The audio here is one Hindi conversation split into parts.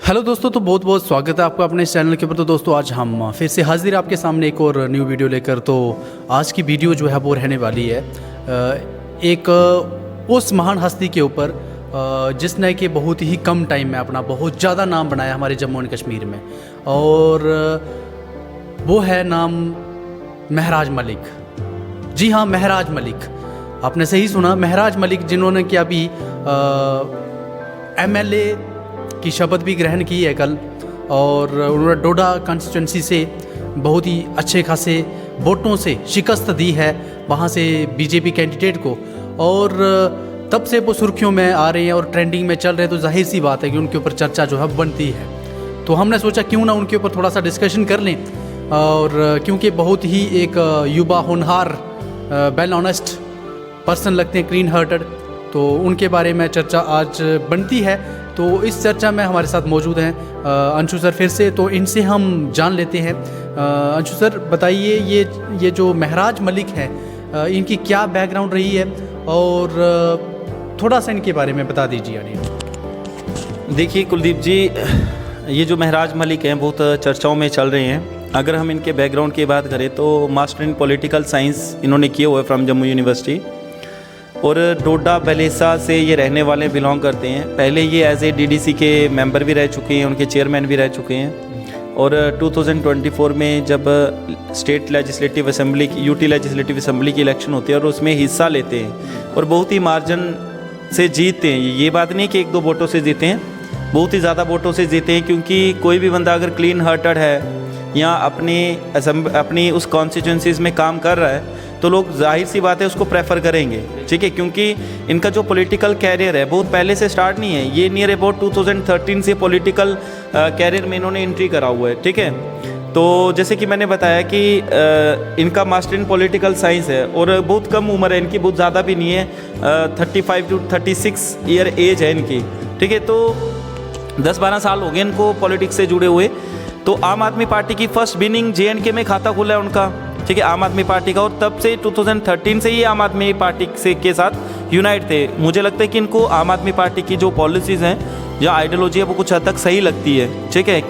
हेलो दोस्तों, तो बहुत बहुत स्वागत है आपका अपने इस चैनल के ऊपर। तो दोस्तों आज हम फिर से हाजिर आपके सामने एक और न्यू वीडियो लेकर। तो आज की वीडियो जो है वो रहने वाली है एक उस महान हस्ती के ऊपर जिसने कि बहुत ही कम टाइम में अपना बहुत ज़्यादा नाम बनाया हमारे जम्मू एंड कश्मीर में, और वो है नाम महराज मलिक। जी हाँ, महराज मलिक, आपने सही सुना, महराज मलिक, जिन्होंने कि अभी MLA की शपथ भी ग्रहण की है कल, और उन्होंने डोडा कॉन्स्टिट्यूंसी से बहुत ही अच्छे खासे वोटों से शिकस्त दी है वहाँ से बीजेपी कैंडिडेट को, और तब से वो सुर्खियों में आ रहे हैं और ट्रेंडिंग में चल रहे हैं। तो जाहिर सी बात है कि उनके ऊपर चर्चा जो है बनती है। तो हमने सोचा क्यों ना उनके ऊपर थोड़ा सा डिस्कशन कर लें, और क्योंकि बहुत ही एक युवा होनहार वेल ऑनेस्ट पर्सन लगते हैं, क्लीन हार्टेड, तो उनके बारे में चर्चा आज बनती है। तो इस चर्चा में हमारे साथ मौजूद हैं अंशु सर फिर से, तो इनसे हम जान लेते हैं। अंशु सर बताइए, ये जो महराज मलिक हैं, इनकी क्या बैकग्राउंड रही है, और थोड़ा सा इनके बारे में बता दीजिए। देखिए कुलदीप जी, ये जो महराज मलिक हैं बहुत चर्चाओं में चल रहे हैं। अगर हम इनके बैकग्राउंड की बात करें तो मास्टर इन पॉलिटिकल साइंस इन्होंने किए हुए फ्रॉम जम्मू यूनिवर्सिटी, और डोडा बेलेसा से ये रहने वाले बिलोंग करते हैं। पहले ये एज ए DDC के मेंबर भी रह चुके हैं, उनके चेयरमैन भी रह चुके हैं, और 2024 में जब स्टेट लेजिस्लेटिव असेंबली की UT लेजिस्लेटिव असेंबली की इलेक्शन होती है और उसमें हिस्सा लेते हैं और बहुत ही मार्जिन से जीतते हैं। ये बात नहीं कि 1-2 वोटों से जीते हैं, बहुत ही ज़्यादा वोटों से जीते हैं, क्योंकि कोई भी बंदा अगर क्लीन हार्टेड है या अपनी उस कॉन्स्टिट्यूंसीज़ में काम कर रहा है तो लोग जाहिर सी बात है उसको प्रेफर करेंगे, ठीक है। क्योंकि इनका जो पॉलिटिकल कैरियर है बहुत पहले से स्टार्ट नहीं है, ये नियर अबाउट 2013 से पॉलिटिकल कैरियर में इन्होंने एंट्री करा हुआ है, ठीक है। तो जैसे कि मैंने बताया कि इनका मास्टर इन पॉलिटिकल साइंस है और बहुत कम उम्र है इनकी, बहुत ज़्यादा भी नहीं है, 35 to 36 ईयर एज है इनकी, ठीक है। तो 10-12 साल हो गए इनको पॉलिटिक्स से जुड़े हुए। तो आम आदमी पार्टी की फर्स्ट बिनिंग JNK में खाता खुला है उनका, ठीक है, आम आदमी पार्टी का, और तब से 2013 से ही आम आदमी पार्टी से के साथ यूनाइट थे। मुझे लगता है कि इनको आम आदमी पार्टी की जो पॉलिसीज़ हैं या आइडियोलॉजी है वो कुछ हद तक सही लगती है, ठीक है,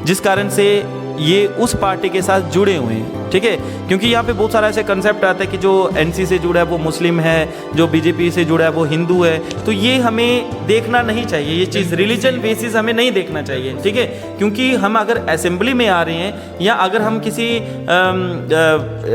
जिस कारण से ये उस पार्टी के साथ जुड़े हुए हैं, ठीक है। क्योंकि यहाँ पे बहुत सारा ऐसे कंसेप्ट आता है कि जो NC से जुड़ा है वो मुस्लिम है, जो BJP से जुड़ा है वो हिंदू है, तो ये हमें देखना नहीं चाहिए, ये चीज़ रिलीजन बेसिस हमें नहीं देखना चाहिए, ठीक है। क्योंकि हम अगर असेंबली में आ रहे हैं या अगर हम किसी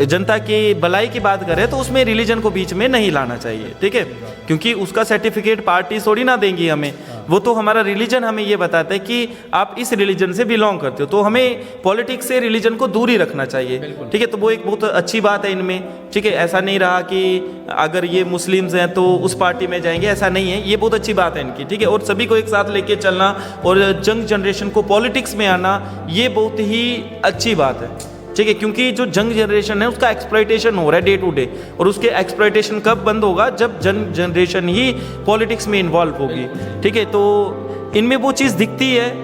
जनता की भलाई की बात करें तो उसमें रिलीजन को बीच में नहीं लाना चाहिए, ठीक है। क्योंकि उसका सर्टिफिकेट पार्टी थोड़ी ना देंगी हमें, वो तो हमारा रिलीजन हमें ये बताता है कि आप इस रिलीजन से बिलोंग करते हो, तो हमें पॉलिटिक्स से रिलीजन को दूर ही रखना चाहिए, ठीक है। तो वो एक बहुत अच्छी बात है इनमें, ठीक है। ऐसा नहीं रहा कि अगर ये मुस्लिम्स हैं तो उस पार्टी में जाएंगे, ऐसा नहीं है, ये बहुत अच्छी बात है इनकी, ठीक है। और सभी को एक साथ लेके चलना और यंग जनरेशन को पॉलिटिक्स में आना, ये बहुत ही अच्छी बात है, ठीक है। क्योंकि जो यंग जनरेशन है उसका एक्सप्लॉयटेशन हो रहा है डे टू डे, और उसके एक्सप्लॉयटेशन कब बंद होगा, जब यंग जनरेशन ही पॉलिटिक्स में इन्वॉल्व होगी, ठीक है। तो इनमें वो चीज़ दिखती है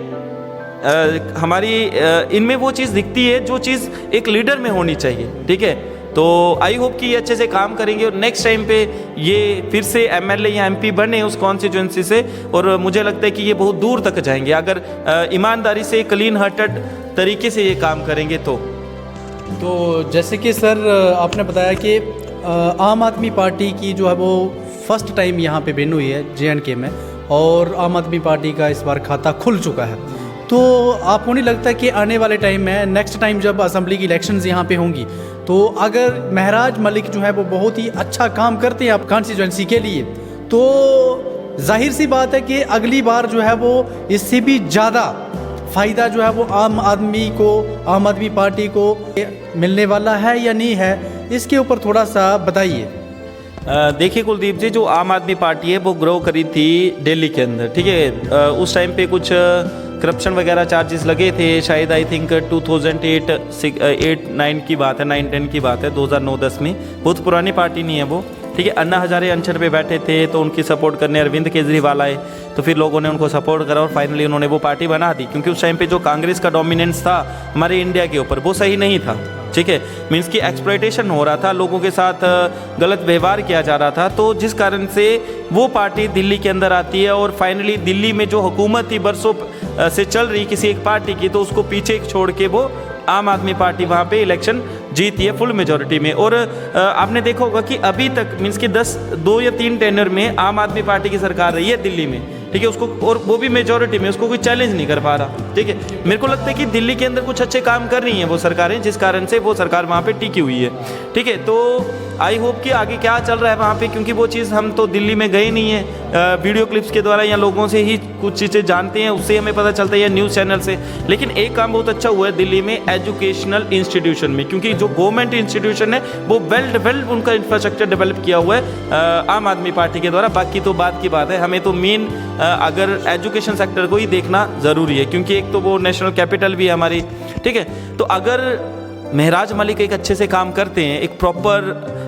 इनमें वो चीज़ दिखती है जो चीज़ एक लीडर में होनी चाहिए, ठीक है। तो आई होप कि ये अच्छे से काम करेंगे और नेक्स्ट टाइम पे ये फिर से MLA या MP बने उस कॉन्स्टिट्यूंसी से, और मुझे लगता है कि ये बहुत दूर तक जाएंगे अगर ईमानदारी से क्लीन हार्टेड तरीके से ये काम करेंगे तो जैसे कि सर आपने बताया कि आम आदमी पार्टी की जो है वो फर्स्ट टाइम यहाँ पे बिन हुई है JNK में, और आम आदमी पार्टी का इस बार खाता खुल चुका है। तो आपको नहीं लगता कि आने वाले टाइम में नेक्स्ट टाइम जब असेंबली की इलेक्शंस यहाँ पे होंगी, तो अगर महराज मलिक जो है वो बहुत ही अच्छा काम करते हैं आप कॉन्स्टिट्यूंसी के लिए, तो जाहिर सी बात है कि अगली बार जो है वो इससे भी ज़्यादा फ़ायदा जो है वो आम आदमी पार्टी को मिलने वाला है या नहीं है, इसके ऊपर थोड़ा सा बताइए। देखिए कुलदीप जी, जो आम आदमी पार्टी है वो ग्रो करी थी दिल्ली के अंदर, ठीक है। उस टाइम पे कुछ करप्शन वगैरह चार्जेस लगे थे, शायद आई थिंक 2008-9 की बात है, 9-10 की बात है, 2009-10 में, बहुत पुरानी पार्टी नहीं है वो, ठीक है। अन्ना हजारे अनशन पे बैठे थे तो उनकी सपोर्ट करने अरविंद केजरीवाल आए, तो फिर लोगों ने उनको सपोर्ट करा और फाइनली उन्होंने वो पार्टी बना दी, क्योंकि उस टाइम पे जो कांग्रेस का डोमिनेंस था हमारे इंडिया के ऊपर वो सही नहीं था, ठीक है, मीन्स कि एक्सप्लॉयटेशन हो रहा था, लोगों के साथ गलत व्यवहार किया जा रहा था। तो जिस कारण से वो पार्टी दिल्ली के अंदर आती है और फाइनली दिल्ली में जो हुकूमत थी बरसों से चल रही किसी एक पार्टी की, तो उसको पीछे छोड़ के वो आम आदमी पार्टी वहाँ पे इलेक्शन जीती है फुल मेजॉरिटी में। और आपने देखा होगा कि अभी तक मीन्स कि 2 या 3 टेन्योर में आम आदमी पार्टी की सरकार रही है दिल्ली में, ठीक है, उसको और वो भी मेजॉरिटी में, उसको कोई चैलेंज नहीं कर पा रहा। ठीक है, मेरे को लगता है कि दिल्ली के अंदर कुछ अच्छे काम कर रही हैं वो सरकारें, जिस कारण से वो सरकार वहाँ पे टिकी हुई है। ठीक है, तो आई होप कि आगे क्या चल रहा है वहाँ पे, क्योंकि वो चीज़ हम तो दिल्ली में गए नहीं हैं, वीडियो क्लिप्स के द्वारा या लोगों से ही कुछ चीज़ें जानते हैं, उससे हमें पता चलता है या न्यूज़ चैनल से। लेकिन एक काम बहुत अच्छा हुआ है दिल्ली में एजुकेशनल इंस्टीट्यूशन में, क्योंकि जो गवर्नमेंट इंस्टीट्यूशन है वो वेल उनका इंफ्रास्ट्रक्चर डेवलप किया हुआ है आम आदमी पार्टी के द्वारा। बाकी तो बात की बात है, हमें तो मेन अगर एजुकेशन सेक्टर को ही देखना ज़रूरी है, क्योंकि एक तो वो नेशनल कैपिटल भी है हमारी। ठीक है, तो अगर महराज मलिक एक अच्छे से काम करते हैं, एक प्रॉपर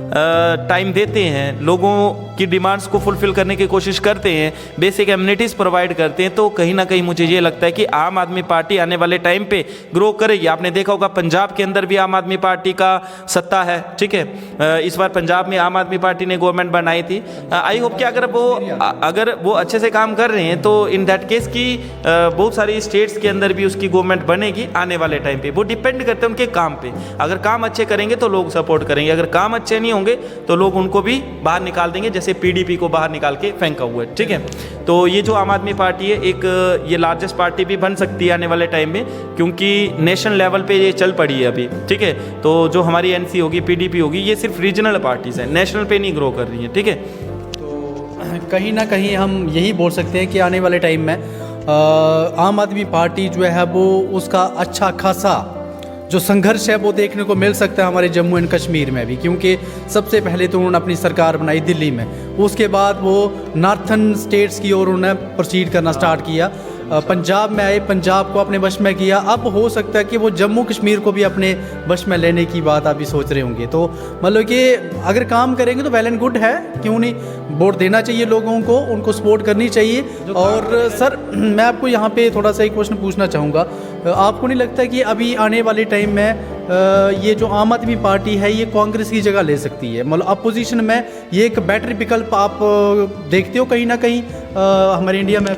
टाइम देते हैं, लोगों की डिमांड्स को फुलफ़िल करने की कोशिश करते हैं, बेसिक एमिनिटीज़ प्रोवाइड करते हैं, तो कहीं ना कहीं मुझे ये लगता है कि आम आदमी पार्टी आने वाले टाइम पे ग्रो करेगी। आपने देखा होगा पंजाब के अंदर भी आम आदमी पार्टी का सत्ता है। ठीक है, इस बार पंजाब में आम आदमी पार्टी ने गवर्नमेंट बनाई थी। आई होप कि अगर वो अच्छे से काम कर रहे हैं तो इन दैट केस की बहुत सारी स्टेट्स के अंदर भी उसकी गवर्नमेंट बनेगी आने वाले टाइम पे। वो डिपेंड करते हैं उनके काम पे, अगर काम अच्छे करेंगे तो लोग सपोर्ट करेंगे, अगर काम अच्छे नहीं होंगे तो लोग उनको भी बाहर निकाल देंगे, जैसे पीडीपी को बाहर निकाल के फेंका हुआ है। ठीक है, तो ये जो आम आदमी पार्टी है एक ये लार्जेस्ट पार्टी भी बन सकती है आने वाले टाइम में, क्योंकि नेशनल लेवल पे ये चल पड़ी है अभी। ठीक है, तो जो हमारी एनसी होगी, पीडीपी होगी, ये सिर्फ रीजनल पार्टीज हैं, नेशनल पे नहीं ग्रो कर रही हैं। ठीक है, तो कहीं ना कहीं हम यही बोल सकते हैं कि आने वाले टाइम में आम आदमी पार्टी जो है वो उसका अच्छा खासा जो संघर्ष है वो देखने को मिल सकता है हमारे जम्मू एंड कश्मीर में भी, क्योंकि सबसे पहले तो उन्होंने अपनी सरकार बनाई दिल्ली में, उसके बाद वो नॉर्थन स्टेट्स की ओर उन्होंने प्रोसीड करना स्टार्ट किया, पंजाब में आए, पंजाब को अपने वश में किया। अब हो सकता है कि वो जम्मू कश्मीर को भी अपने वश में लेने की बात अभी सोच रहे होंगे। तो मतलब कि अगर काम करेंगे तो वेल एंड गुड है, क्यों नहीं, वोट देना चाहिए लोगों को, उनको सपोर्ट करनी चाहिए। और सर मैं आपको यहाँ पे थोड़ा सा एक क्वेश्चन पूछना चाहूँगा, आपको नहीं लगता कि अभी आने वाले टाइम में ये जो आम आदमी पार्टी है ये कांग्रेस की जगह ले सकती है, मतलब अपोजिशन में ये एक बेटर विकल्प आप देखते हो कहीं ना कहीं हमारे इंडिया में?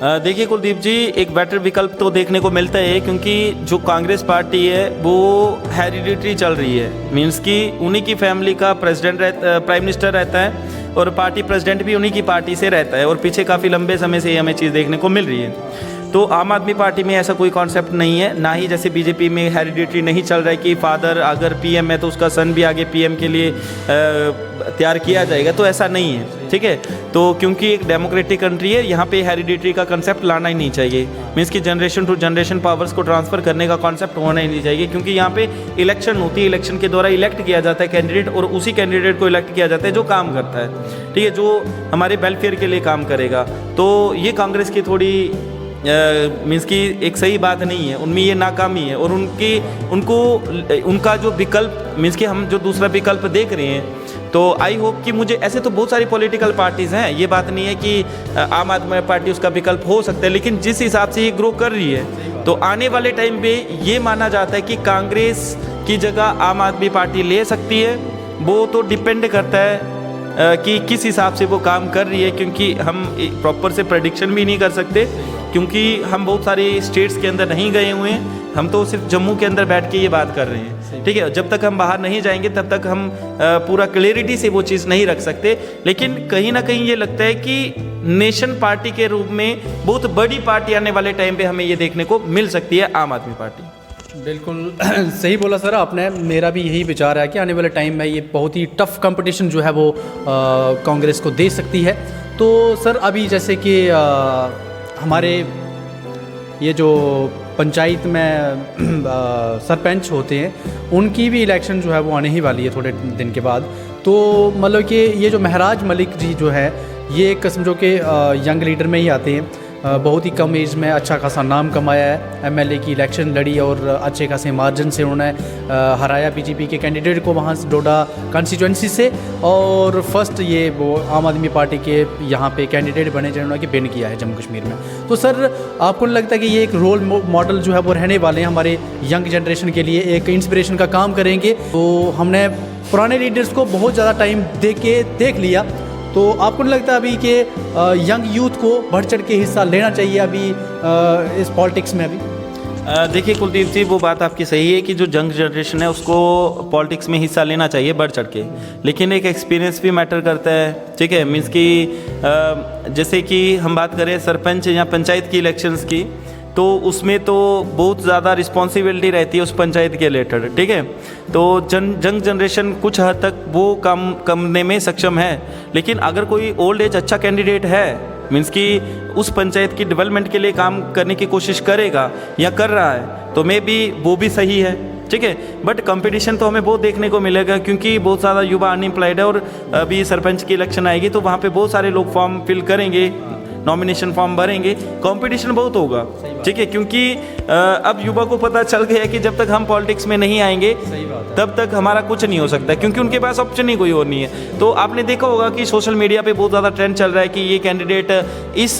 देखिए कुलदीप जी, एक बेटर विकल्प तो देखने को मिलता है, क्योंकि जो कांग्रेस पार्टी है वो हेरिडिटरी चल रही है, मीन्स कि उन्हीं की फैमिली का प्राइम मिनिस्टर रहता है और पार्टी प्रेसिडेंट भी उन्हीं की पार्टी से रहता है, और पीछे काफ़ी लंबे समय से ये हमें चीज़ देखने को मिल रही है। तो आम आदमी पार्टी में ऐसा कोई कॉन्सेप्ट नहीं है, ना ही जैसे बीजेपी में हेरिडिटरी नहीं चल रहा है कि फादर अगर पीएम है तो उसका सन भी आगे पीएम के लिए तैयार किया जाएगा, तो ऐसा नहीं है। ठीक है, तो क्योंकि एक डेमोक्रेटिक कंट्री है, यहाँ पे हेरिडिटरी का कंसेप्ट लाना ही नहीं चाहिए, मीन्स कि जनरेशन टू जनरेशन पावर्स को ट्रांसफ़र करने का कॉन्सेप्ट होना ही नहीं चाहिए, क्योंकि यहाँ पे इलेक्शन होती है, इलेक्शन के द्वारा इलेक्ट किया जाता है कैंडिडेट, और उसी कैंडिडेट को इलेक्ट किया जाता है जो काम करता है। ठीक है, जो हमारे वेलफेयर के लिए काम करेगा। तो ये कांग्रेस की थोड़ी मीन्स कि एक सही बात नहीं है, उनमें ये नाकामी है, और उनका जो विकल्प मीन्स कि हम जो दूसरा विकल्प देख रहे हैं, तो आई होप कि मुझे ऐसे तो बहुत सारी पॉलिटिकल पार्टीज़ हैं, ये बात नहीं है कि आम आदमी पार्टी उसका विकल्प हो सकता है, लेकिन जिस हिसाब से ये ग्रो कर रही है तो आने वाले टाइम पे ये माना जाता है कि कांग्रेस की जगह आम आदमी पार्टी ले सकती है। वो तो डिपेंड करता है कि किस हिसाब से वो काम कर रही है, क्योंकि हम प्रॉपर से प्रेडिक्शन भी नहीं कर सकते, क्योंकि हम बहुत सारे स्टेट्स के अंदर नहीं गए हुए हैं, हम तो सिर्फ जम्मू के अंदर बैठ के ये बात कर रहे हैं। ठीक है, जब तक हम बाहर नहीं जाएंगे तब तक हम पूरा क्लैरिटी से वो चीज़ नहीं रख सकते, लेकिन कहीं ना कहीं ये लगता है कि नेशन पार्टी के रूप में बहुत बड़ी पार्टी आने वाले टाइम पे हमें ये देखने को मिल सकती है, आम आदमी पार्टी। बिल्कुल सही बोला सर आपने, मेरा भी यही विचार है कि आने वाले टाइम में ये बहुत ही टफ कंपटीशन जो है वो कांग्रेस को दे सकती है। तो सर अभी जैसे कि हमारे ये जो पंचायत में सरपंच होते हैं उनकी भी इलेक्शन जो है वो आने ही वाली है थोड़े दिन के बाद। तो मतलब कि ये जो महराज मलिक जी जो है ये एक किस्म जो कि यंग लीडर में ही आते हैं, बहुत ही कम एज में अच्छा खासा नाम कमाया है, एमएलए की इलेक्शन लड़ी और अच्छे खासे मार्जिन से उन्होंने हराया बीजेपी के कैंडिडेट को वहाँ डोडा कॉन्स्टिट्यूंसी से, और फर्स्ट ये वो आम आदमी पार्टी के यहाँ पे कैंडिडेट बने जिन्होंने विन किया है जम्मू कश्मीर में। तो सर आपको नहीं लगता कि ये एक रोल मॉडल जो है वो रहने वाले हैं हमारे यंग जनरेशन के लिए, एक इंस्पिरेशन का काम करेंगे? तो हमने पुराने लीडर्स को बहुत ज़्यादा टाइम देख लिया, तो आपको नहीं लगता अभी कि यंग यूथ को बढ़ चढ़ के हिस्सा लेना चाहिए अभी इस पॉलिटिक्स में? अभी देखिए कुलदीप जी, वो बात आपकी सही है कि जो यंग जनरेशन है उसको पॉलिटिक्स में हिस्सा लेना चाहिए बढ़ चढ़ के, लेकिन एक एक्सपीरियंस भी मैटर करता है, ठीक है। मीन्स कि जैसे कि हम बात करें सरपंच या पंचायत की इलेक्शंस की, तो उसमें तो बहुत ज़्यादा रिस्पॉन्सिबिलिटी रहती है उस पंचायत के रिलेटेड, ठीक है। तो यंग जनरेशन कुछ हद तक वो काम करने में सक्षम है, लेकिन अगर कोई ओल्ड एज अच्छा कैंडिडेट है, मीन्स कि उस पंचायत की डेवलपमेंट के लिए काम करने की कोशिश करेगा या कर रहा है, तो मे बी वो भी सही है, ठीक है। बट कंपटीशन तो हमें बहुत देखने को मिलेगा, क्योंकि बहुत ज़्यादा युवा अनएम्प्लॉयड है, और अभी सरपंच की इलेक्शन आएगी तो वहाँ पे बहुत सारे लोग फॉर्म फिल करेंगे, नॉमिनेशन फॉर्म भरेंगे, कंपटीशन बहुत होगा, ठीक है। क्योंकि अब युवा को पता चल गया है कि जब तक हम पॉलिटिक्स में नहीं आएंगे तब तक हमारा कुछ नहीं हो सकता, क्योंकि उनके पास ऑप्शन ही कोई और नहीं है। तो आपने देखा होगा कि सोशल मीडिया पे बहुत ज़्यादा ट्रेंड चल रहा है कि ये कैंडिडेट इस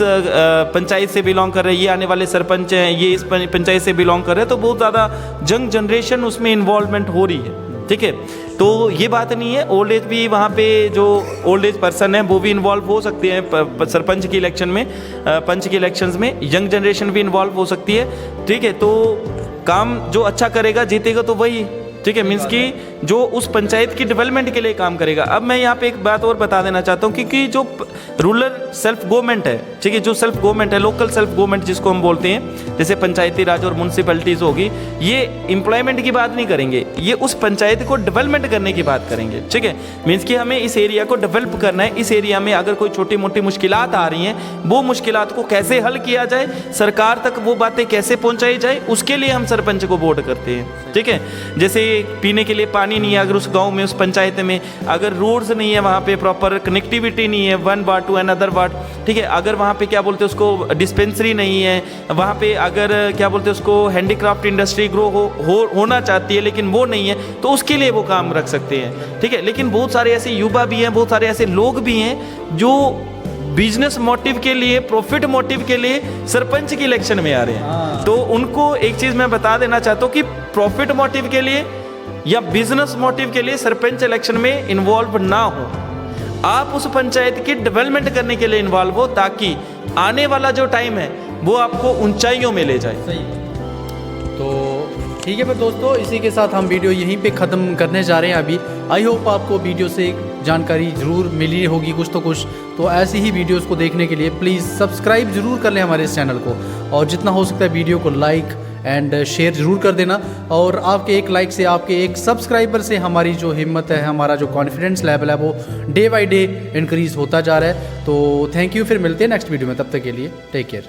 पंचायत से बिलोंग कर रहे हैं, ये आने वाले सरपंच हैं, ये इस पंचायत से बिलोंग कर रहे हैं, तो बहुत ज़्यादा यंग जनरेशन उसमें इन्वॉल्वमेंट हो रही है, ठीक है। तो ये बात नहीं है, ओल्ड एज भी वहाँ पे जो ओल्ड एज पर्सन है वो भी इन्वॉल्व हो सकते हैं सरपंच की इलेक्शन में, पंच की इलेक्शंस में यंग जनरेशन भी इन्वॉल्व हो सकती है, ठीक है। तो काम जो अच्छा करेगा जीतेगा तो वही, ठीक है। मीन्स कि जो उस पंचायत की डेवलपमेंट के लिए काम करेगा। अब मैं यहाँ पे एक बात और बता देना चाहता हूँ कि जो रूरल सेल्फ गवर्नमेंट है, ठीक है, जो सेल्फ गवर्नमेंट है, लोकल सेल्फ गवर्नमेंट जिसको हम बोलते हैं, जैसे पंचायती राज और म्यूनसिपैलिटीज़ होगी, ये एम्प्लॉयमेंट की बात नहीं करेंगे, ये उस पंचायत को डेवलपमेंट करने की बात करेंगे, ठीक है। मीन्स कि हमें इस एरिया को डेवलप करना है, इस एरिया में अगर कोई छोटी मोटी मुश्किलात आ रही हैं, वो मुश्किलात को कैसे हल किया जाए, सरकार तक वो बातें कैसे पहुँचाई जाए, उसके लिए हम सरपंच को वोट करते हैं, ठीक है। जैसे पीने के लिए पानी नहीं है अगर उस गांव में, उस पंचायत में, अगर रोड्स नहीं है वहाँ पे, प्रॉपर कनेक्टिविटी नहीं है one ward to another ward, ठीक है, अगर वहाँ पे क्या बोलते हैं उसको डिस्पेंसरी नहीं है, वहाँ पे अगर क्या बोलते हैं उसको हैंडीक्राफ्ट इंडस्ट्री ग्रो होना चाहती है लेकिन वो नहीं है, तो उसके लिए वो काम रख सकते हैं, ठीक है। लेकिन बहुत सारे ऐसे युवा भी हैं, बहुत सारे ऐसे लोग भी हैं जो बिजनेस मोटिव के लिए, प्रॉफिट मोटिव के लिए सरपंच की इलेक्शन में आ रहे हैं। तो उनको एक चीज़ मैं बता देना चाहता हूँ कि प्रॉफिट मोटिव के लिए या बिजनेस मोटिव के लिए सरपंच इलेक्शन में इन्वॉल्व ना हो, आप उस पंचायत की डेवलपमेंट करने के लिए इन्वॉल्व हो, ताकि आने वाला जो टाइम है वो आपको ऊंचाइयों में ले जाए। सही। तो ठीक है फिर दोस्तों, इसी के साथ हम वीडियो यहीं पे ख़त्म करने जा रहे हैं अभी। आई होप आपको वीडियो से जानकारी ज़रूर मिली होगी कुछ तो कुछ। तो ऐसी ही वीडियोस को देखने के लिए प्लीज़ सब्सक्राइब ज़रूर कर लें हमारे इस चैनल को, और जितना हो सकता है वीडियो को लाइक एंड शेयर ज़रूर कर देना। और आपके एक लाइक से, आपके एक सब्सक्राइबर से हमारी जो हिम्मत है, हमारा जो कॉन्फिडेंस लेवल है वो डे बाय डे इंक्रीज़ होता जा रहा है। तो थैंक यू, फिर मिलते हैं नेक्स्ट वीडियो में, तब तक के लिए टेक केयर।